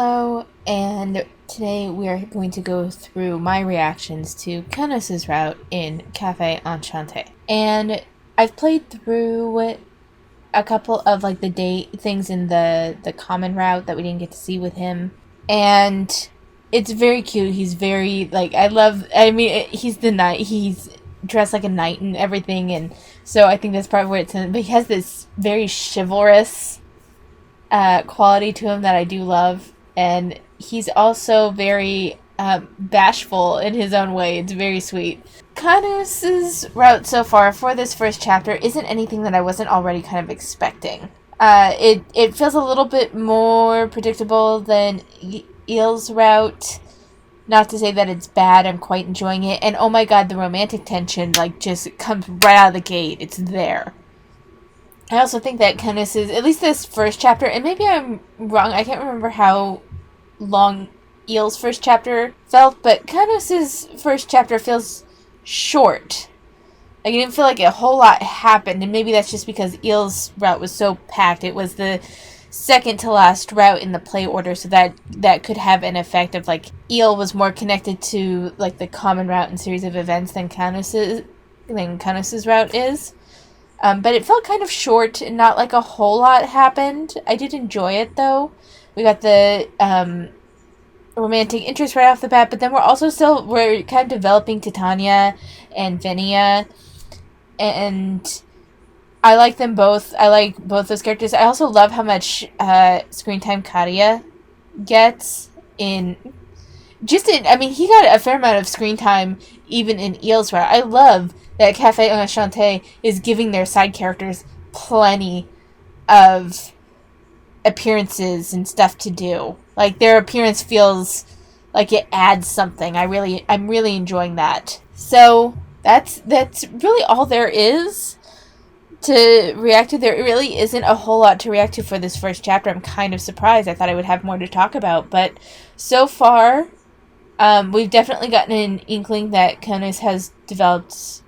Hello, and today we are going to go through my reactions to Canus's route in Cafe Enchante. And I've played through a couple of the date things in the common route that we didn't get to see with him. And it's very cute. He's very he's the knight. He's dressed like a knight and everything, and so I think that's probably where it's in. But he has this very chivalrous quality to him that I do love, and he's also very bashful in his own way. It's very sweet. Canus's route so far for this first chapter isn't anything that I wasn't already kind of expecting. It feels a little bit more predictable than Eel's route. Not to say that it's bad, I'm quite enjoying it. And oh my god, the romantic tension just comes right out of the gate. It's there. I also think that Canus is, at least this first chapter, and maybe I'm wrong, I can't remember how long Eel's first chapter felt, but Canus's first chapter feels short. I didn't feel like a whole lot happened, and maybe that's just because Eel's route was so packed. It was the second to last route in the play order, so that could have an effect of Eel was more connected to the common route and series of events than Canus's route is. But it felt kind of short and not a whole lot happened. I did enjoy it, though. We got the romantic interest right off the bat, but then we're kind of developing Titania and Venia, and I like them both. I like both those characters. I also love how much screen time Katia gets he got a fair amount of screen time even in Eel's route. I love that Cafe Enchante is giving their side characters plenty of appearances and stuff to do. Their appearance feels like it adds something. I'm really enjoying that. So that's really all there is to react to. There really isn't a whole lot to react to for this first chapter. I'm kind of surprised. I thought I would have more to talk about, but so far, we've definitely gotten an inkling that Canus has developed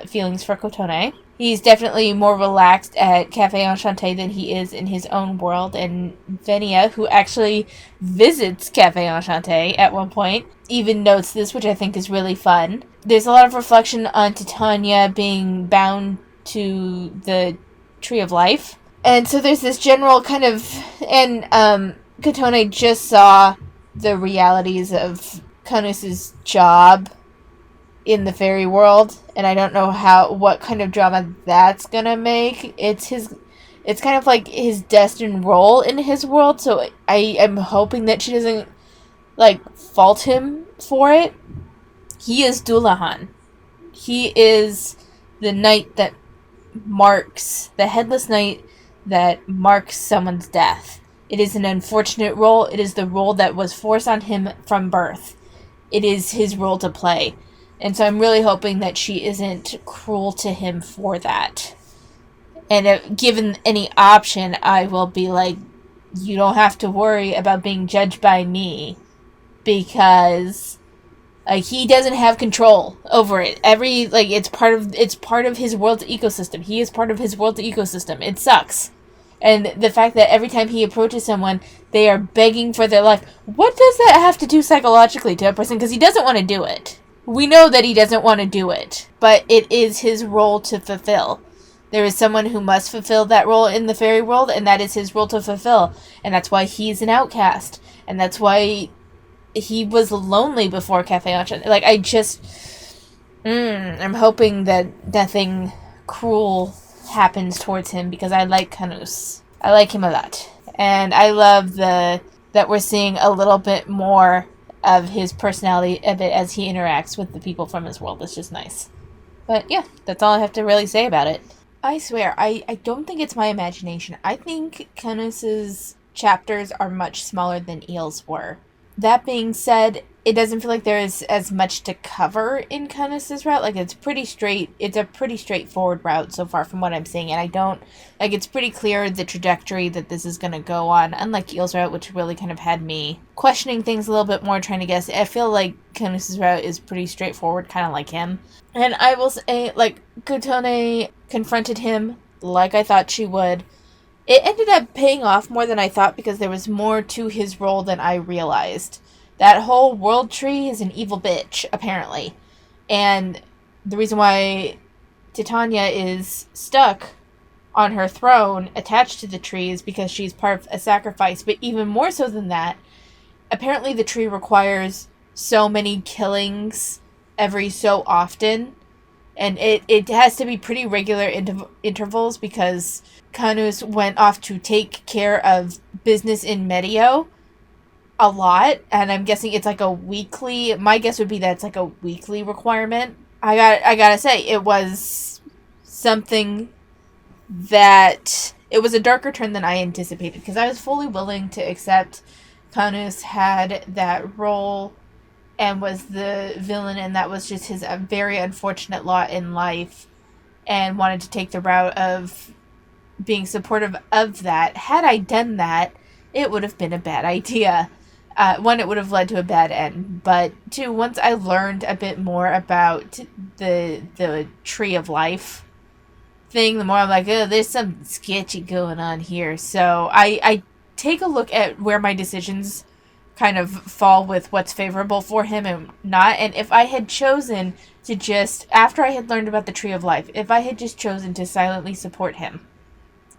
feelings for Kotone. He's definitely more relaxed at Cafe Enchante than he is in his own world, and Venia, who actually visits Cafe Enchante at one point, even notes this, which I think is really fun. There's a lot of reflection on Titania being bound to the Tree of Life, and so there's this general kind of, and Kotone just saw the realities of Canus's job in the fairy world, and I don't know what kind of drama that's gonna make. It's kind of like his destined role in his world, so I am hoping that she doesn't fault him for it. He is Dullahan. He is the knight that marks, the headless knight that marks someone's death. It is an unfortunate role. It is the role that was forced on him from birth. It is his role to play. And so I'm really hoping that she isn't cruel to him for that. And if given any option, I will be you don't have to worry about being judged by me, because he doesn't have control over it. It's part of his world's ecosystem. He is part of his world's ecosystem. It sucks. And the fact that every time he approaches someone, they are begging for their life. What does that have to do psychologically to a person? Because he doesn't want to do it. We know that he doesn't want to do it, but it is his role to fulfill. There is someone who must fulfill that role in the fairy world, and that is his role to fulfill. And that's why he's an outcast. And that's why he was lonely before Cafe Enchante. I'm hoping that nothing cruel happens towards him, because I like Canus. I like him a lot. And I love that we're seeing a little bit more of his personality a bit as he interacts with the people from his world. It's just nice. But yeah, that's all I have to really say about it. I swear, I don't think it's my imagination. I think Canus's chapters are much smaller than Eel's were. That being said, it doesn't feel like there is as much to cover in Canus's route. It's a pretty straightforward route so far from what I'm seeing, and I don't, it's pretty clear the trajectory that this is going to go on, unlike Eel's route, which really kind of had me questioning things a little bit more, trying to guess. I feel like Canus's route is pretty straightforward, kind of like him. And I will say, Kotone confronted him like I thought she would, It ended up paying off more than I thought because there was more to his role than I realized. That whole world tree is an evil bitch, apparently. And the reason why Titania is stuck on her throne attached to the tree is because she's part of a sacrifice. But even more so than that, apparently the tree requires so many killings every so often. And it has to be pretty regular intervals because Canus went off to take care of business in Medio a lot. And I'm guessing it's like a weekly, my guess would be that it's like a weekly requirement. I gotta say, it was something that it was a darker turn than I anticipated because I was fully willing to accept Canus had that role and was the villain, and that was just his very unfortunate lot in life, and wanted to take the route of being supportive of that. Had I done that, it would have been a bad idea. One, it would have led to a bad end, but two, once I learned a bit more about the Tree of Life thing, the more I'm like, oh, there's something sketchy going on here. So I take a look at where my decisions kind of fall with what's favorable for him and not. And if I had chosen to just, after I had learned about the Tree of Life, if I had just chosen to silently support him,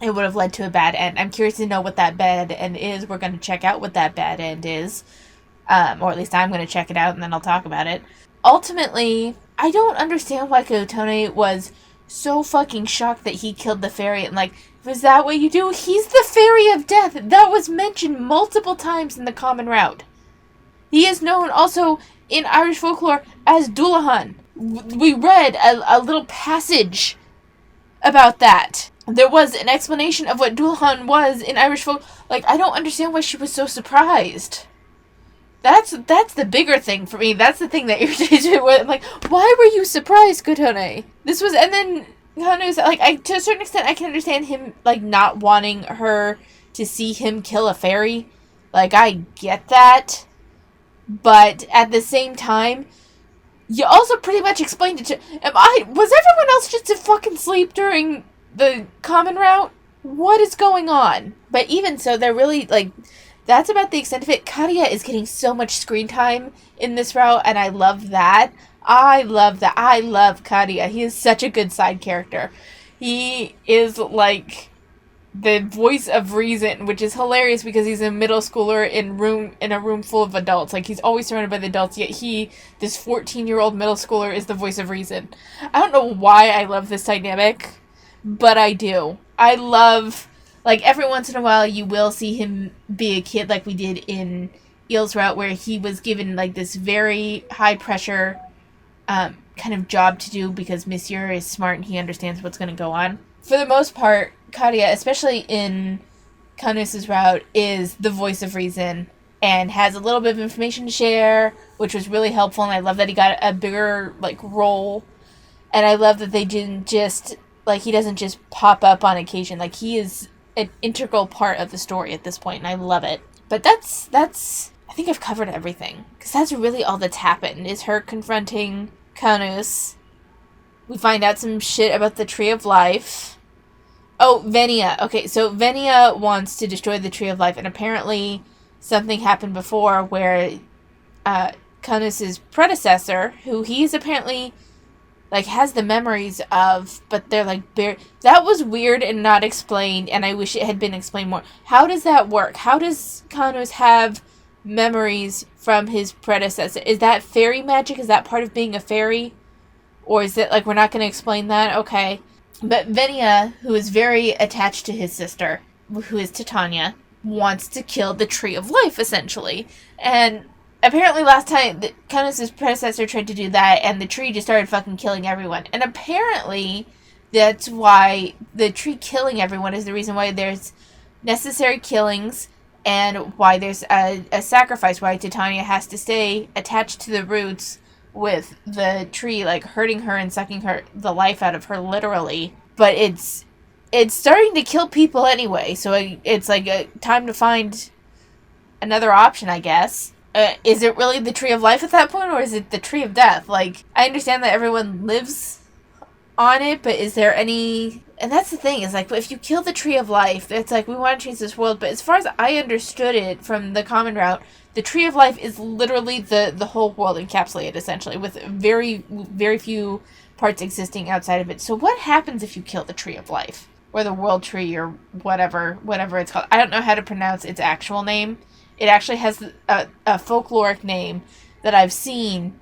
it would have led to a bad end. I'm curious to know what that bad end is. We're going to check out what that bad end is. Or at least I'm going to check it out and then I'll talk about it. Ultimately, I don't understand why Kotone was so fucking shocked that he killed the fairy and like, was that what you do? He's the fairy of death. That was mentioned multiple times in the common route. He is known also in Irish folklore as Dullahan. We read a little passage about that. There was an explanation of what Dullahan was in Irish folk. Like, I don't understand why she was so surprised. That's the bigger thing for me. That's the thing that irritates me. I'm like, why were you surprised, Kotone? This was, and then Canus, like, to a certain extent, I can understand him, like, not wanting her to see him kill a fairy. Like, I get that. But at the same time, you also pretty much explained it to, was everyone else just to fucking sleep during the common route? What is going on? But even so, they're really, like, that's about the extent of it. Kadia is getting so much screen time in this route, and I love that. I love that. I love Kadia. He is such a good side character. He is, like, the voice of reason, which is hilarious because he's a middle schooler in a room full of adults. Like, he's always surrounded by the adults, yet this 14-year-old middle schooler, is the voice of reason. I don't know why I love this dynamic, but I do. I love, like, every once in a while you will see him be a kid like we did in Eel's route, where he was given, like, this very high pressure kind of job to do because Monsieur is smart and he understands what's going to go on. For the most part, Kadia, especially in Canus's route, is the voice of reason and has a little bit of information to share, which was really helpful, and I love that he got a bigger, like, role. And I love that they didn't just, like, he doesn't just pop up on occasion. Like, he is an integral part of the story at this point, and I love it. But that's I think I've covered everything, because that's really all that's happened, is her confronting Canus. We find out some shit about the Tree of Life. Oh, Venia. Okay, so Venia wants to destroy the Tree of Life, and apparently something happened before where Canus's predecessor, who he's apparently, like, has the memories of, but they're, like, that was weird and not explained, and I wish it had been explained more. How does that work? How does Canus have memories from his predecessor? Is that fairy magic? Is that part of being a fairy? Or is it, like, we're not going to explain that? Okay. But Venia, who is very attached to his sister, who is Titania, wants to kill the Tree of Life, essentially. And apparently last time, Canus's predecessor tried to do that, and the tree just started fucking killing everyone. And apparently, that's why the tree killing everyone is the reason why there's necessary killings, and why there's a sacrifice, why Titania has to stay attached to the roots with the tree, like, hurting her and sucking the life out of her, literally. But it's starting to kill people anyway, so it's like a time to find another option, I guess. Is it really the Tree of Life at that point, or is it the Tree of Death? Like, I understand that everyone lives on it, but is there any... And that's the thing, is like, if you kill the Tree of Life, it's like, we want to change this world, but as far as I understood it from the common route, the Tree of Life is literally the whole world encapsulated, essentially, with very, very few parts existing outside of it. So what happens if you kill the Tree of Life? Or the World Tree, or whatever it's called. I don't know how to pronounce its actual name. It actually has a folkloric name that I've seen,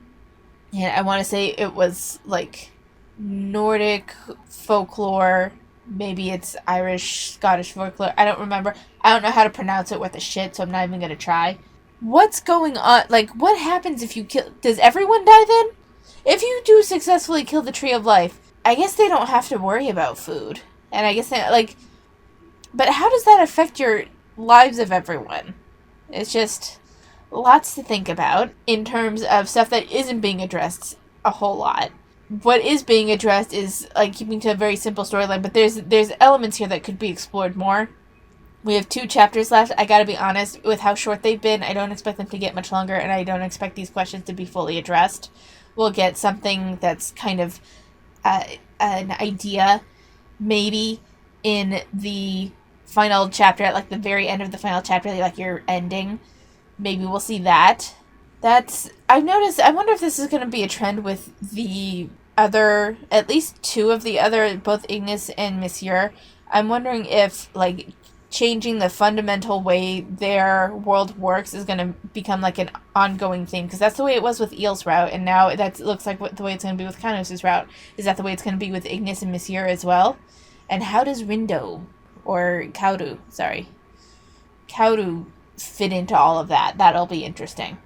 and I want to say it was, like, Nordic folklore. Maybe it's Irish, Scottish folklore. I don't remember. I don't know how to pronounce it worth a shit, so I'm not even going to try. What's going on? Like, what happens if you kill... Does everyone die then? If you do successfully kill the Tree of Life, I guess they don't have to worry about food. And I guess, like... But how does that affect your lives of everyone? It's just lots to think about in terms of stuff that isn't being addressed a whole lot. What is being addressed is, like, keeping to a very simple storyline, but there's elements here that could be explored more. We have 2 chapters left. I gotta be honest, with how short they've been, I don't expect them to get much longer, and I don't expect these questions to be fully addressed. We'll get something that's kind of an idea, maybe, in the final chapter, at, like, the very end of the final chapter, like, your ending. Maybe we'll see that. I've noticed, I wonder if this is going to be a trend with the other, at least 2 of the other, both Ignis and Monsieur. I'm wondering if, like, changing the fundamental way their world works is going to become, like, an ongoing theme, because that's the way it was with Eel's route, and now that looks like the way it's going to be with Canus' route. Is that the way it's going to be with Ignis and Monsieur as well? And how does Rindo, or Kaudu fit into all of that? That'll be interesting.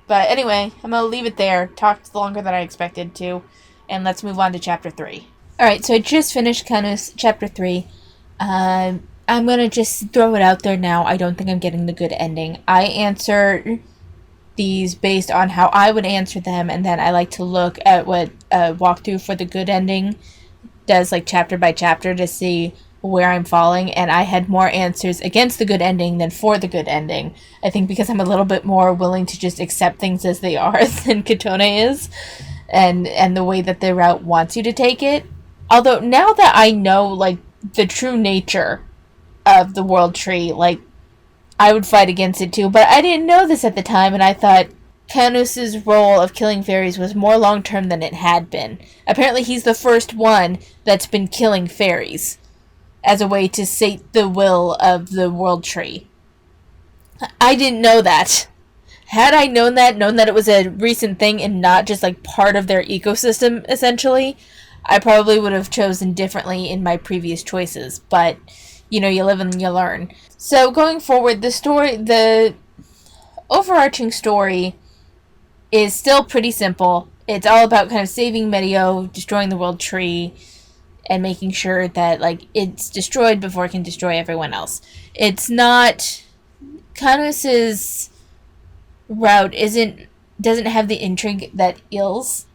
But anyway, I'm going to leave it there. Talked longer than I expected to, and let's move on to Chapter 3. Alright, so I just finished Canus Chapter 3. I'm going to just throw it out there now. I don't think I'm getting the good ending. I answer these based on how I would answer them, and then I like to look at what walkthrough for the good ending does, like, chapter by chapter, to see where I'm falling, and I had more answers against the good ending than for the good ending. I think because I'm a little bit more willing to just accept things as they are than Katone is, and the way that the route wants you to take it. Although, now that I know, like, the true nature of the World Tree, like, I would fight against it too, but I didn't know this at the time, and I thought Canus' role of killing fairies was more long-term than it had been. Apparently he's the first one that's been killing fairies as a way to sate the will of the World Tree. I didn't know that. Had I known that it was a recent thing and not just, like, part of their ecosystem, essentially, I probably would have chosen differently in my previous choices, but, you know, you live and you learn. So, going forward, the overarching story is still pretty simple. It's all about kind of saving Medio, destroying the World Tree, and making sure that, like, it's destroyed before it can destroy everyone else. It's not... Canus' route doesn't have the intrigue that Il's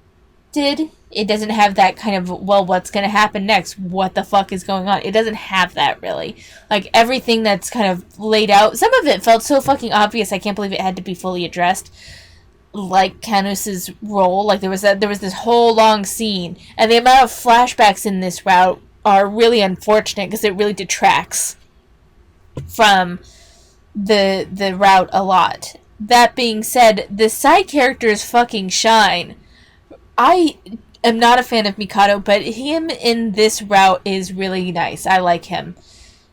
did. It doesn't have that kind of, well, what's going to happen next? What the fuck is going on? It doesn't have that, really. Like, everything that's kind of laid out, some of it felt so fucking obvious, I can't believe it had to be fully addressed. Like Canus' role, like there was this whole long scene, and the amount of flashbacks in this route are really unfortunate because it really detracts from the route a lot. That being said, the side characters fucking shine. I am not a fan of Mikado, but him in this route is really nice. I like him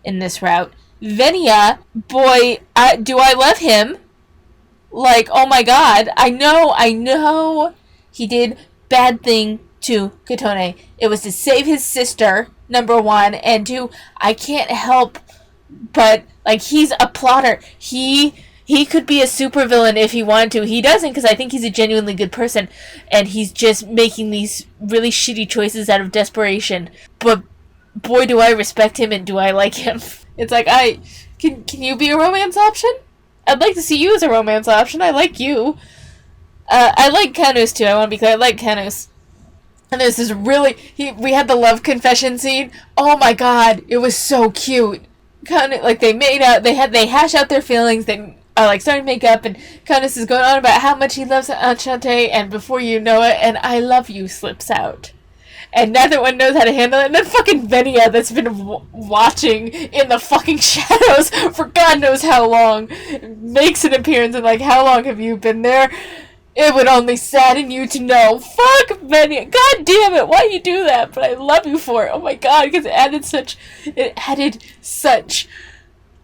in this route. Venia, boy, do I love him. Like, oh my god, I know he did bad thing to Katone. It was to save his sister, number 1, and 2, I can't help but, like, he's a plotter. He could be a supervillain if he wanted to. He doesn't, because I think he's a genuinely good person, and he's just making these really shitty choices out of desperation. But boy, do I respect him and do I like him. It's like, can you be a romance option? I'd like to see you as a romance option. I like you. I like Canus too. I want to be clear. I like Canus. And there's this we had the love confession scene. Oh my god, it was so cute. Like they made out, they hash out their feelings. They like started to make up, and Canus is going on about how much he loves Enchante, and before you know it, and I love you slips out. and neither one knows how to handle it. And then fucking Venia, that's been watching in the fucking shadows for God knows how long, makes an appearance, and like, how long have you been there? It would only sadden you to know. Fuck Venia. God damn it, why you do that? But I love you for it. Oh my God, because it added such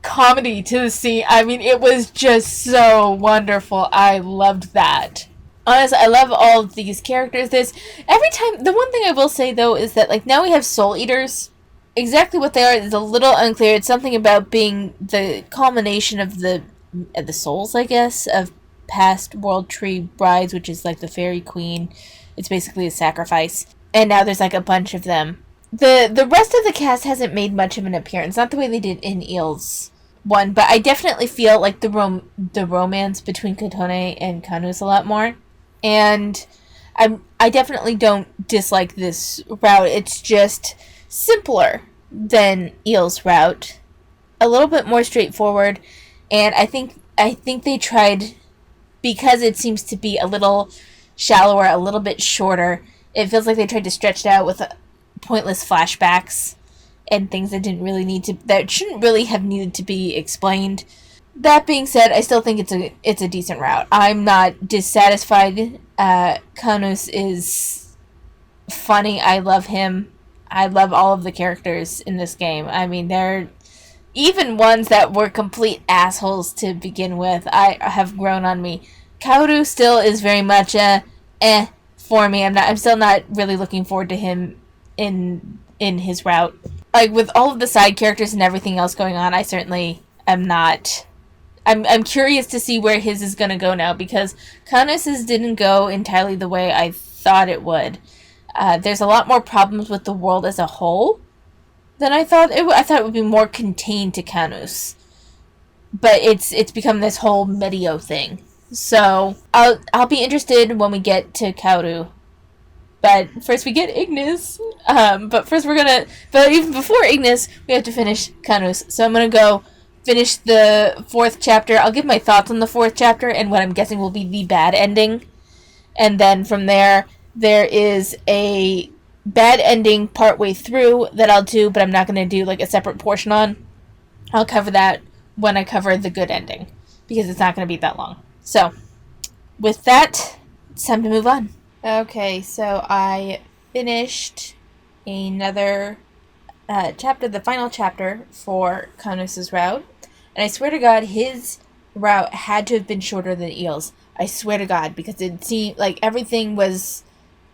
comedy to the scene. I mean, it was just so wonderful. I loved that. Honestly, I love all of these characters. Every time, the one thing I will say though is that like now we have soul eaters. Exactly what they are is a little unclear. It's something about being the culmination of the souls, I guess, of past World Tree brides, which is like the fairy queen. It's basically a sacrifice, and now there's like a bunch of them. The rest of the cast hasn't made much of an appearance, not the way they did in Eels one, but I definitely feel like the romance between Kotone and Canus a lot more. And I definitely don't dislike this route. It's just simpler than Eel's route, a little bit more straightforward, and I think they tried, because it seems to be a little shallower, a little bit shorter. It feels like they tried to stretch it out with pointless flashbacks and things that shouldn't really have needed to be explained. That being said, I still think it's a decent route. I'm not dissatisfied. Canus is funny. I love him. I love all of the characters in this game. I mean, they're even ones that were complete assholes to begin with. I have grown on me. Kaoru still is very much for me. I'm still not really looking forward to him in his route. Like with all of the side characters and everything else going on, I certainly am not. I'm curious to see where his is gonna go now, because Canus's didn't go entirely the way I thought it would. There's a lot more problems with the world as a whole than I thought. I thought it would be more contained to Canus, but it's become this whole Medio thing. So I'll be interested when we get to Kaoru. But first we get Ignis. But even before Ignis, we have to finish Canus. So I'm gonna go finish the 4th chapter. I'll give my thoughts on the 4th chapter and what I'm guessing will be the bad ending. And then from there is a bad ending partway through that I'll do, but I'm not gonna do like a separate portion on. I'll cover that when I cover the good ending, because it's not gonna be that long. So with that, it's time to move on. Okay, so I finished another chapter, the final chapter for Canus's route, and I swear to God, his route had to have been shorter than Eel's. I swear to God, because it seemed like everything was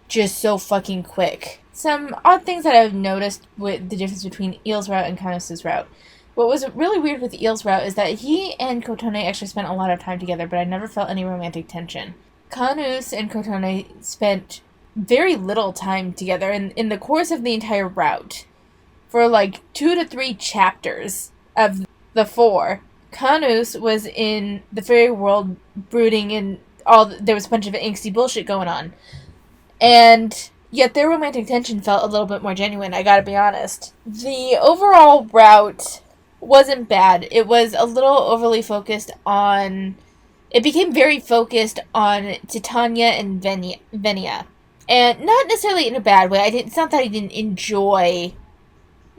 just so fucking quick. Some odd things that I've noticed with the difference between Eel's route and Canus's route. What was really weird with Eel's route is that he and Kotone actually spent a lot of time together, but I never felt any romantic tension. Canus and Kotone spent very little time together in the course of the entire route. For like 2 to 3 chapters of the 4, Canus was in the fairy world brooding, and there was a bunch of angsty bullshit going on. And yet their romantic tension felt a little bit more genuine, I gotta be honest. The overall route wasn't bad. It was a little overly focused on... It became very focused on Titania and Venia. And not necessarily in a bad way. It's not that I didn't enjoy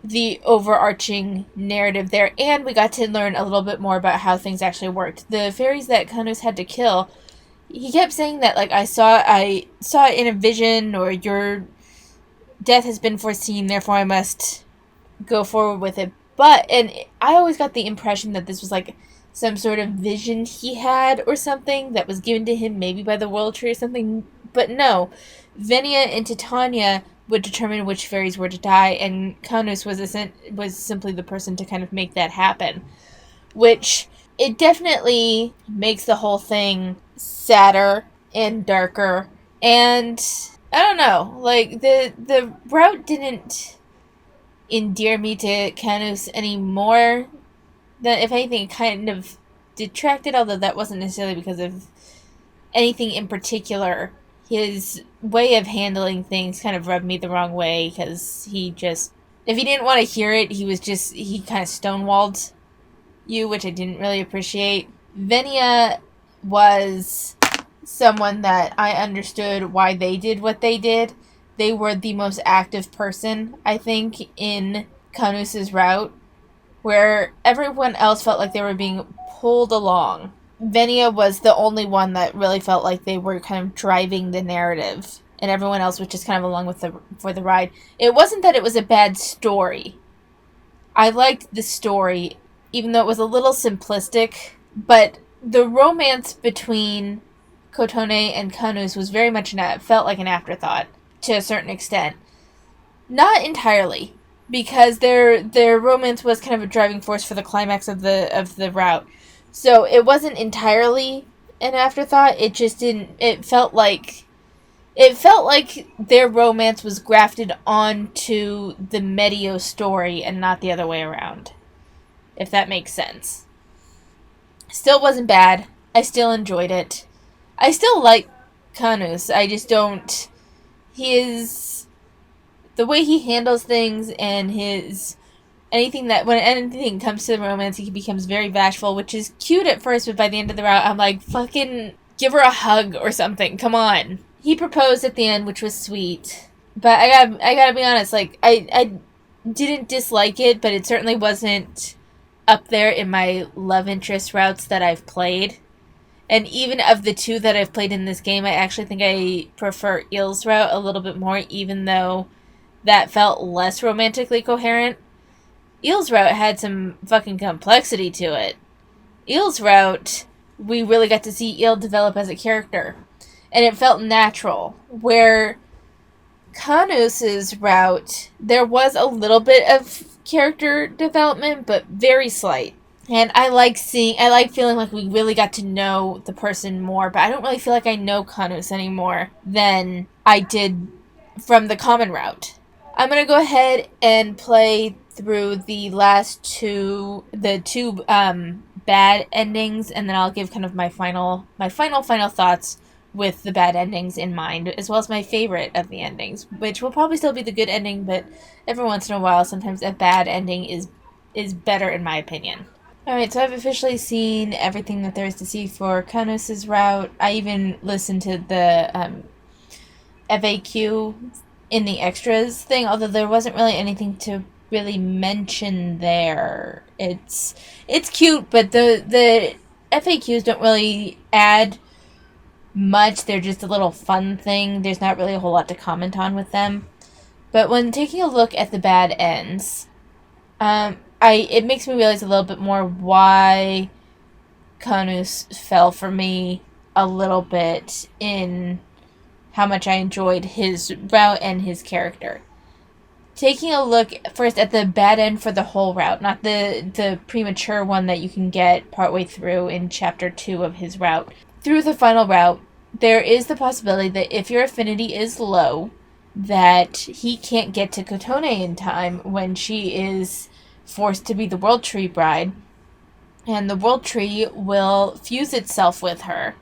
the overarching narrative there, and we got to learn a little bit more about how things actually worked. The fairies that Canus had to kill, he kept saying that, like, I saw it in a vision, or your death has been foreseen, therefore I must go forward with it. And I always got the impression that this was, like, some sort of vision he had or something that was given to him maybe by the World Tree or something. But no, Venia and Titania would determine which fairies were to die, and Canus was simply the person to kind of make that happen. Which, it definitely makes the whole thing sadder and darker. And, I don't know, like, the route didn't endear me to Canus anymore. That, if anything, it kind of detracted, although that wasn't necessarily because of anything in particular. His way of handling things kind of rubbed me the wrong way, because he just... If he didn't want to hear it, he kind of stonewalled you, which I didn't really appreciate. Venia was someone that I understood why they did what they did, they were the most active person, I think, in Canus's route, where everyone else felt like they were being pulled along. Venia was the only one that really felt like they were kind of driving the narrative, and everyone else was just kind of along with for the ride. It wasn't that it was a bad story. I liked the story, even though it was a little simplistic, but the romance between Kotone and Canus was very much felt like an afterthought to a certain extent. Not entirely, because their romance was kind of a driving force for the climax of the route. So it wasn't entirely an afterthought. It just didn't. It felt like their romance was grafted onto the Medio story and not the other way around. If that makes sense. Still wasn't bad. I still enjoyed it. I still like Canus. I just don't. The way he handles things and when anything comes to the romance, he becomes very bashful, which is cute at first, but by the end of the route, I'm like, fucking give her a hug or something. Come on. He proposed at the end, which was sweet. But I gotta be honest, like, I didn't dislike it, but it certainly wasn't up there in my love interest routes that I've played. And even of the two that I've played in this game, I actually think I prefer Eel's route a little bit more, even though that felt less romantically coherent. Eel's route had some fucking complexity to it. Eel's route, we really got to see Eel develop as a character. And it felt natural. Where Canus's route, there was a little bit of character development, but very slight. And I like feeling like we really got to know the person more, but I don't really feel like I know Canus anymore than I did from the common route. I'm going to go ahead and play through the two bad endings, and then I'll give kind of my final thoughts with the bad endings in mind, as well as my favorite of the endings, which will probably still be the good ending, but every once in a while, sometimes a bad ending is better in my opinion. Alright, so I've officially seen everything that there is to see for Canus's route. I even listened to the FAQ in the extras thing, although there wasn't really anything to really mention there. It's cute, but the FAQs don't really add much. They're just a little fun thing. There's not really a whole lot to comment on with them. But when taking a look at the bad ends, it makes me realize a little bit more why Canus fell for me a little bit in how much I enjoyed his route and his character. Taking a look first at the bad end for the whole route, not the premature one that you can get partway through in Chapter 2 of his route. Through the final route, there is the possibility that if your affinity is low, that he can't get to Kotone in time when she is forced to be the World Tree bride, and the World Tree will fuse itself with her,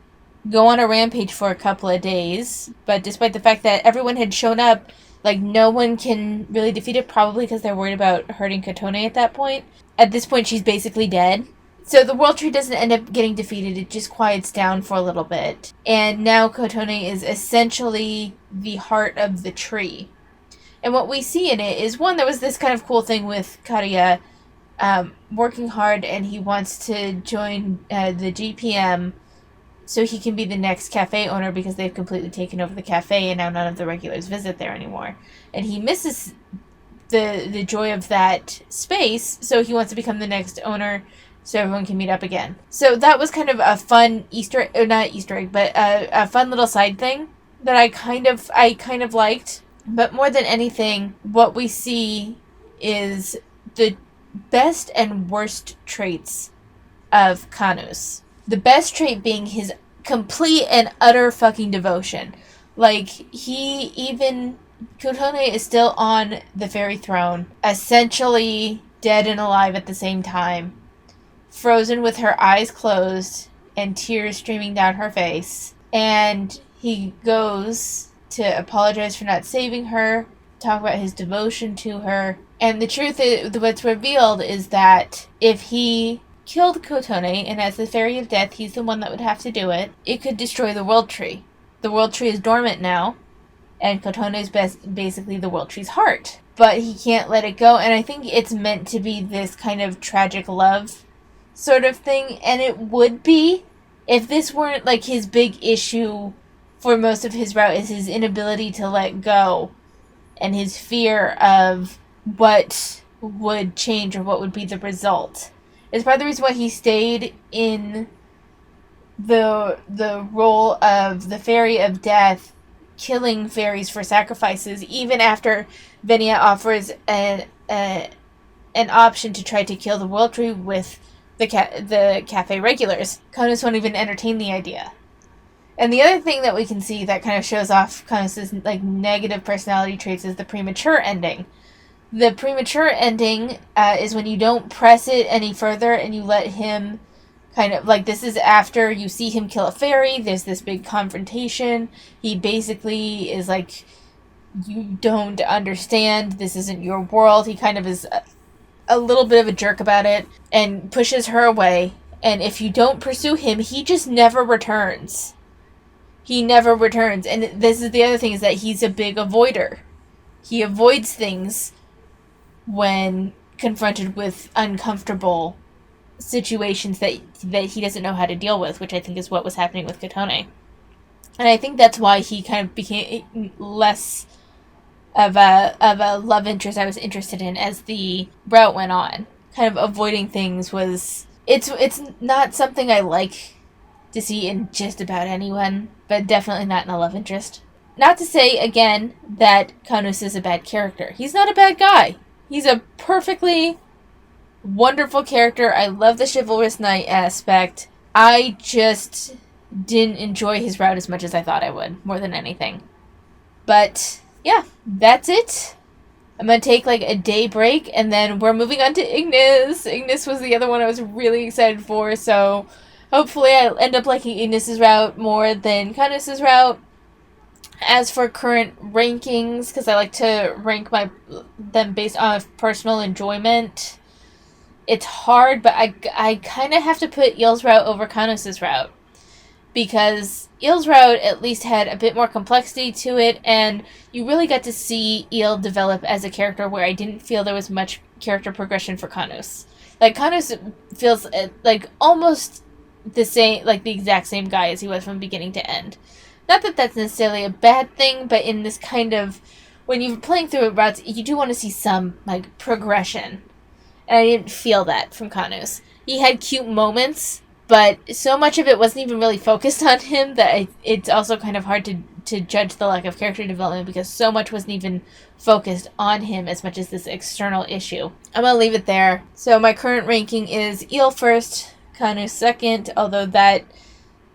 go on a rampage for a couple of days, but despite the fact that everyone had shown up, like, no one can really defeat it, probably because they're worried about hurting Kotone at that point. At this point, she's basically dead. So the World Tree doesn't end up getting defeated, it just quiets down for a little bit. And now Kotone is essentially the heart of the tree. And what we see in it is, one, there was this kind of cool thing with Kariya working hard, and he wants to join the GPM so he can be the next cafe owner because they've completely taken over the cafe and now none of the regulars visit there anymore. And he misses the joy of that space, so he wants to become the next owner so everyone can meet up again. So that was kind of a fun not Easter egg, but a fun little side thing that I kind of liked. But more than anything, what we see is the best and worst traits of Canus. The best trait being his complete and utter fucking devotion. Like, Kotone is still on the fairy throne, essentially dead and alive at the same time, frozen with her eyes closed and tears streaming down her face. And he goes to apologize for not saving her, talk about his devotion to her. And the truth is, what's revealed is that if he killed Kotone, and as the Fairy of Death, he's the one that would have to do it, it could destroy the World Tree. The World Tree is dormant now, and Kotone is basically the World Tree's heart. But he can't let it go, and I think it's meant to be this kind of tragic love sort of thing, and it would be if this weren't like his big issue for most of his route is his inability to let go and his fear of what would change or what would be the result. It's part of the reason why he stayed in the role of the Fairy of Death, killing fairies for sacrifices, even after Venia offers an option to try to kill the World Tree with the cafe regulars. Canus won't even entertain the idea. And the other thing that we can see that kind of shows off Canus's like negative personality traits is the premature ending. The premature ending is when you don't press it any further and you let him kind of, like, this is after you see him kill a fairy, there's this big confrontation, he basically is like, you don't understand, this isn't your world, he kind of is a little bit of a jerk about it, and pushes her away, and if you don't pursue him, he just never returns. He never returns, and this is the other thing, is that he's a big avoider. He avoids things when confronted with uncomfortable situations that he doesn't know how to deal with, which I think is what was happening with Kotone. And I think that's why he kind of became less of a love interest I was interested in as the route went on. Kind of avoiding things was... It's not something I like to see in just about anyone, but definitely not in a love interest. Not to say, again, that Canus is a bad character. He's not a bad guy. He's a perfectly wonderful character. I love the chivalrous knight aspect. I just didn't enjoy his route as much as I thought I would, more than anything. But yeah, that's it. I'm gonna take like a day break, and then we're moving on to Ignis. Ignis was the other one I was really excited for, so hopefully I'll end up liking Ignis's route more than Canus's route. As for current rankings, because I like to rank them based on personal enjoyment, it's hard, but I kind of have to put Eel's route over Canus's route. Because Eel's route at least had a bit more complexity to it, and you really got to see Eel develop as a character where I didn't feel there was much character progression for Canus. Like, Canus feels like almost the same, like the exact same guy as he was from beginning to end. Not that that's necessarily a bad thing, but in this kind of, when you're playing through routes, you do want to see some, like, progression. And I didn't feel that from Canus. He had cute moments, but so much of it wasn't even really focused on him that it's also kind of hard to judge the lack of character development because so much wasn't even focused on him as much as this external issue. I'm going to leave it there. So my current ranking is Eel first, Canus second, although that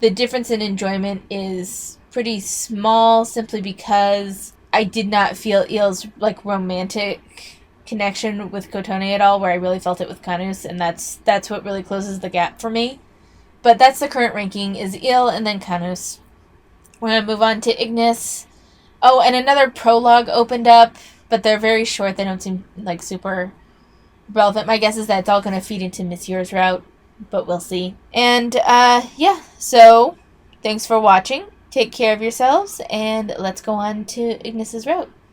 the difference in enjoyment is pretty small simply because I did not feel Eel's like romantic connection with Kotone at all, where I really felt it with Canus, and that's what really closes the gap for me. But that's the current ranking, is Eel and then Canus. We're going to move on to Ignis. Oh, and another prologue opened up, but they're very short. They don't seem like super relevant. My guess is that it's all going to feed into Monsieur's route, but we'll see. And yeah, so thanks for watching. Take care of yourselves, and let's go on to Ignis's route.